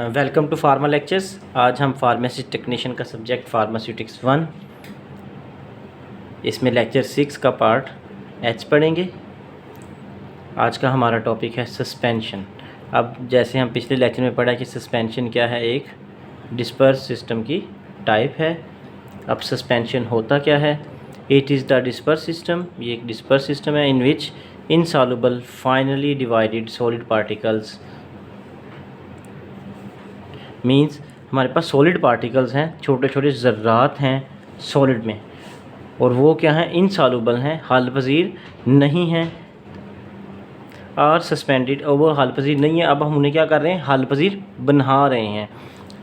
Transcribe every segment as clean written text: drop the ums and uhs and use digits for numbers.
Welcome to pharma lectures. आज हम pharmacy technician का सब्जेक्ट फार्मास्यूटिक्स 1, इसमें लेक्चर 6 का पार्ट एच पढ़ेंगे। आज का हमारा टॉपिक है सस्पेंशन। अब जैसे हम पिछले लेक्चर में पढ़ा कि सस्पेंशन क्या है, एक डिस्पर्स सिस्टम की टाइप है। अब सस्पेंशन होता क्या है? It is the disperse system. ये एक डिस्पर्स सिस्टम है in which insoluble finely divided solid particles means हमारे पास सॉलिड पार्टिकल्स हैं, छोटे छोटे ज़र्रात हैं सॉलिड में, और वो क्या हैं? इनसॉल्युबल हैं, हल पज़ीर नहीं हैं। और सस्पेंडेड, और वो हल पज़ीर नहीं है। अब हम उन्हें क्या कर रहे हैं? हल पज़ीर बना रहे हैं।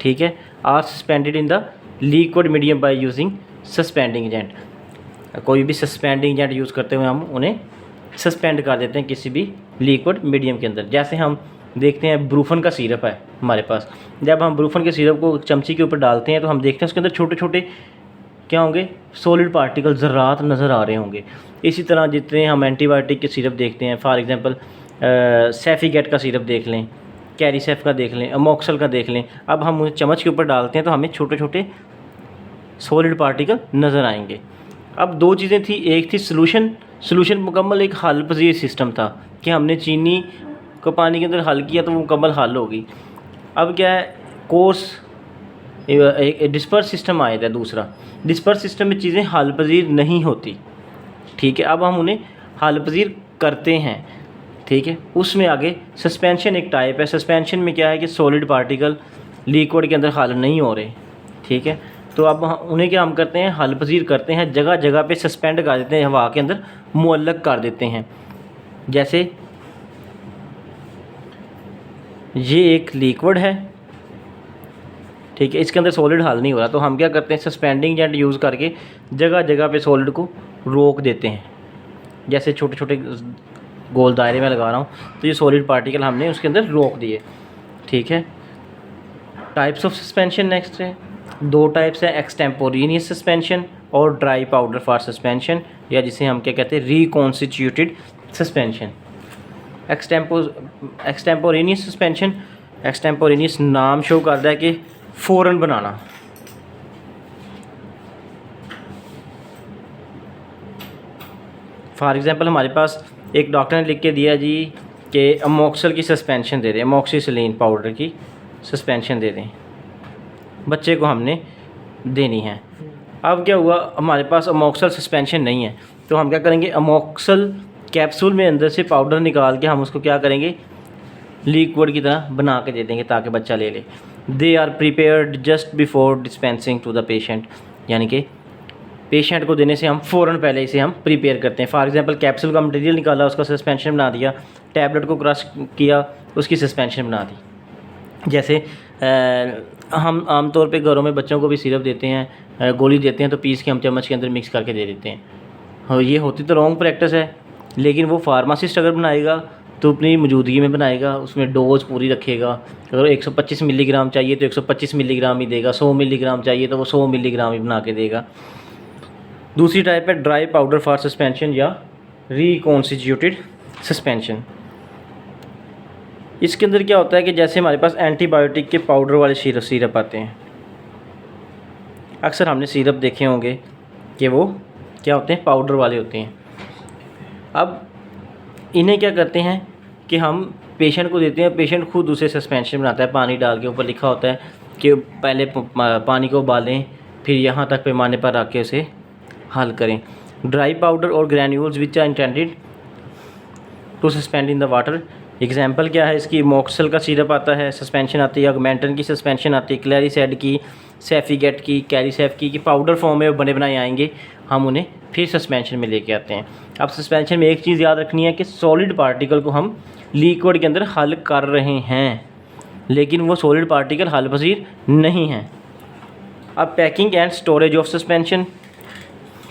ठीक है। Are suspended in the liquid medium by using suspending agent. कोई भी सस्पेंडिंग एजेंट यूज़ करते हुए हम उन्हें सस्पेंड कर देते हैं किसी भी लिक्विड मीडियम के अंदर। जैसे हम देखते हैं ब्रूफन का सिरप है हमारे पास। जब हम ब्रूफन के सिरप को चमची के ऊपर डालते हैं तो हम देखते हैं उसके अंदर छोटे छोटे क्या होंगे? सॉलिड पार्टिकल ज़र्रात नज़र आ रहे होंगे। इसी तरह जितने हम एंटीबायोटिक के सिरप देखते हैं, फॉर एग्जांपल सेफिगेट का सिरप देख लें, कैरिसेफ का देख लें, अमोक्सल का देख लें। अब हम उन्हें चम्मच के ऊपर डालते हैं तो हमें छोटे छोटे सॉलिड पार्टिकल नज़र आएंगे। अब दो चीज़ें थी, एक थी सोल्यूशन मुकम्मल एक हल पज़ीर सिस्टम था कि हमने चीनी को पानी के अंदर हल किया तो वो मुकम्मल हल होगी। अब क्या है? कोर्स एक डिस्पर्स सिस्टम आया था। दूसरा, डिस्पर्स सिस्टम में चीज़ें हल पज़ीर नहीं होती। ठीक है। अब हम उन्हें हल पज़ीर करते हैं। ठीक है। उसमें आगे सस्पेंशन एक टाइप है। सस्पेंशन में क्या है कि सॉलिड पार्टिकल लिक्विड के अंदर हल नहीं हो रहे। ठीक है। तो अब उन्हें क्या हम करते हैं? हल पज़ीर करते हैं, जगह जगह पे सस्पेंड कर देते हैं, हवा के अंदर मुअल्लक कर देते हैं। जैसे ये एक लिक्विड है, ठीक है, इसके अंदर सॉलिड हल नहीं हो रहा, तो हम क्या करते हैं? सस्पेंडिंग एजेंट यूज़ करके जगह जगह पे सॉलिड को रोक देते हैं। जैसे छोटे छोटे गोल दायरे में लगा रहा हूँ तो ये सॉलिड पार्टिकल हमने उसके अंदर रोक दिए। ठीक है। टाइप्स ऑफ सस्पेंशन नेक्स्ट है। दो टाइप्स हैं, एक्सटेम्पोरेनियस सस्पेंशन और ड्राई पाउडर फॉर सस्पेंशन, या जिसे हम क्या कहते हैं? Reconstituted suspension. Extemporaneous suspension, extemporaneous नाम शो करता है कि फ़ौरन बनाना। फॉर एग्ज़ाम्पल हमारे पास एक डॉक्टर ने लिख के दिया जी कि अमोक्सल की सस्पेंशन दे दें, अमोक्सिसिलिन पाउडर की सस्पेंशन दे दें, बच्चे को हमने देनी है। अब क्या हुआ? हमारे पास अमोक्सल सस्पेंशन नहीं है, तो हम क्या करेंगे? अमोक्सल कैप्सूल में अंदर से पाउडर निकाल के हम उसको क्या करेंगे? लिक्विड की तरह बना के दे देंगे ताकि बच्चा ले ले। They are prepared just before dispensing to the patient, यानी कि पेशेंट को देने से हम फ़ौरन पहले इसे हम प्रिपेयर करते हैं। फॉर एग्जांपल कैप्सूल का मटेरियल निकाला, उसका सस्पेंशन बना दिया, टैबलेट को क्रश किया, उसकी सस्पेंशन बना दी। जैसे हम आमतौर पे घरों में बच्चों को भी सिरप देते हैं, गोली देते हैं, तो पीस के हम चम्मच के अंदर मिक्स करके दे देते हैं। हाँ, ये होती तो रॉन्ग प्रैक्टिस है, लेकिन वो फार्मासिस्ट अगर बनाएगा तो अपनी मौजूदगी में बनाएगा, उसमें डोज पूरी रखेगा। अगर 125 मिलीग्राम चाहिए तो 125 मिलीग्राम ही देगा, 100 मिलीग्राम चाहिए तो वो 100 मिलीग्राम ही बना के देगा। दूसरी टाइप है ड्राई पाउडर फॉर सस्पेंशन या रिकॉन्स्टिट्यूटेड सस्पेंशन। इसके अंदर क्या होता है कि जैसे हमारे पास एंटीबायोटिक के पाउडर वाले सिरप आते हैं, अक्सर हमने सिरप देखे होंगे कि वो क्या होते हैं? पाउडर वाले होते हैं। अब इन्हें क्या करते हैं कि हम पेशेंट को देते हैं, पेशेंट खुद उसे सस्पेंशन बनाता है, पानी डाल के, ऊपर लिखा होता है कि पहले पानी को उबालें, फिर यहाँ तक पैमाने पर रख के उसे हल करें। ड्राई पाउडर और granules which are intended to suspend in the water. Example क्या है इसकी? मॉक्सल का सिरप आता है, सस्पेंशन आती है, ऑगमेंटन की सस्पेंशन आती है, क्लैरिसेड की, सेफिगेट की, कैरिसेफ की पाउडर फॉर्म में बने बनाए आएंगे, हम उन्हें फिर सस्पेंशन में लेके आते हैं। अब सस्पेंशन में एक चीज़ याद रखनी है कि सॉलिड पार्टिकल को हम लिक्विड के अंदर हल कर रहे हैं, लेकिन वो सॉलिड पार्टिकल हल पज़ीर नहीं हैं। अब packing and storage of suspension.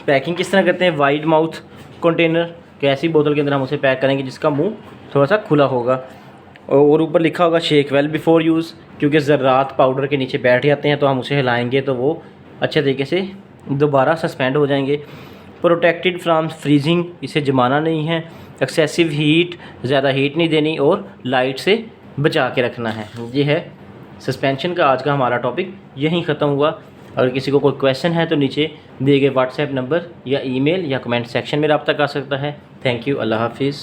Packing किस तरह करते हैं? वाइड माउथ कंटेनर, ऐसी बोतल के अंदर हम उसे पैक करेंगे जिसका मुंह थोड़ा सा खुला होगा, और ऊपर लिखा होगा शेक वेल बिफोर यूज़, क्योंकि ज़र्रात पाउडर के नीचे बैठ जाते हैं, तो हम उसे हिलाएंगे तो वो अच्छे तरीके से दोबारा सस्पेंड हो जाएंगे। प्रोटेक्टेड फ्राम फ्रीजिंग, इसे जमाना नहीं है। एक्सेसिव हीट, ज़्यादा हीट नहीं देनी, और लाइट से बचा के रखना है। ये है सस्पेंशन का आज का हमारा टॉपिक यहीं ख़त्म हुआ। अगर किसी को कोई क्वेश्चन है तो नीचे दिए गए व्हाट्सएप नंबर या ईमेल या कमेंट सेक्शन में रब्ता कर सकता है। Thank you. अल्लाह हाफिज़।